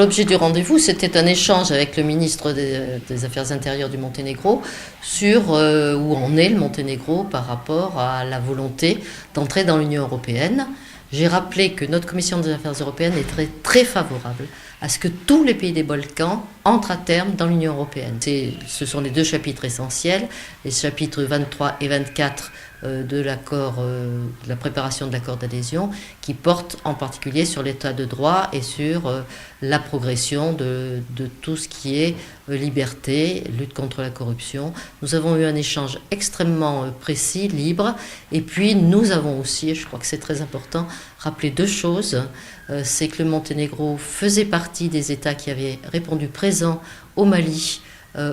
l'objet du rendez-vous, c'était un échange avec le ministre des Affaires intérieures du Monténégro sur où en est le Monténégro par rapport à la volonté d'entrer dans l'Union européenne. J'ai rappelé que notre commission des affaires européennes est très, très favorable à ce que tous les pays des Balkans entrent à terme dans l'Union européenne. Ce sont les deux chapitres essentiels, les chapitres 23 et 24 de l'accord, de la préparation de l'accord d'adhésion, qui portent en particulier sur l'état de droit et sur la progression de tout ce qui est liberté, lutte contre la corruption. Nous avons eu un échange extrêmement précis, libre, et puis nous avons aussi, et je crois que c'est très important, rappelé deux choses. C'est que le Monténégro faisait partie des États qui avaient répondu présent au Mali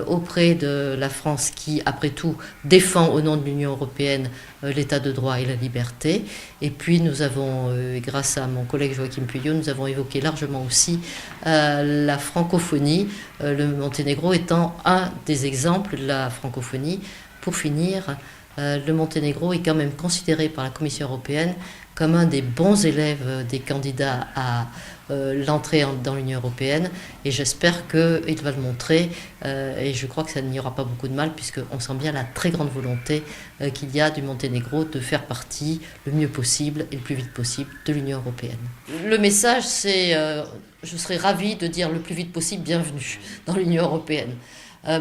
auprès de la France qui, après tout, défend au nom de l'Union européenne l'état de droit et la liberté. Et puis nous avons, grâce à mon collègue Joachim Pueyo, nous avons évoqué largement aussi la francophonie, le Monténégro étant un des exemples de la francophonie. Pour finir, le Monténégro est quand même considéré par la Commission européenne comme un des bons élèves des candidats à l'entrée dans l'Union européenne, et j'espère qu'il va le montrer, et je crois que ça n'y aura pas beaucoup de mal, puisqu'on sent bien la très grande volonté qu'il y a du Monténégro de faire partie le mieux possible et le plus vite possible de l'Union européenne. Le message, c'est je serais ravie de dire le plus vite possible bienvenue dans l'Union européenne,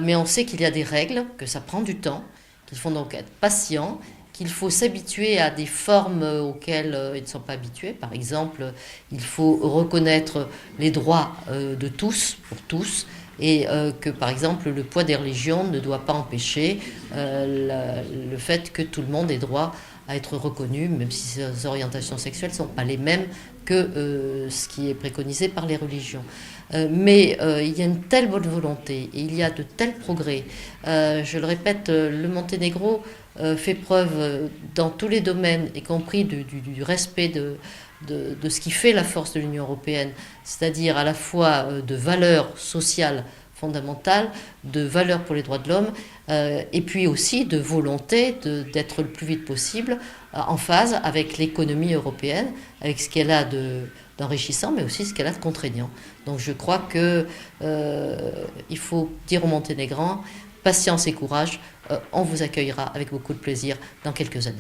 mais on sait qu'il y a des règles, que ça prend du temps, qu'il faut donc être patient, qu'il faut s'habituer à des formes auxquelles ils ne sont pas habitués. Par exemple, il faut reconnaître les droits de tous, pour tous, et que, par exemple, le poids des religions ne doit pas empêcher le fait que tout le monde ait droit à être reconnu, même si ses orientations sexuelles ne sont pas les mêmes que ce qui est préconisé par les religions. Mais il y a une telle bonne volonté et il y a de tels progrès. Je le répète, le Monténégro fait preuve dans tous les domaines, y compris du respect de ce qui fait la force de l'Union européenne, c'est-à-dire à la fois de valeurs sociales fondamentales, de valeurs pour les droits de l'homme, et puis aussi de volonté d'être le plus vite possible en phase avec l'économie européenne, avec ce qu'elle a d'enrichissant, mais aussi ce qu'elle a de contraignant. Donc je crois qu'il faut dire aux Monténégrins, patience et courage, on vous accueillera avec beaucoup de plaisir dans quelques années.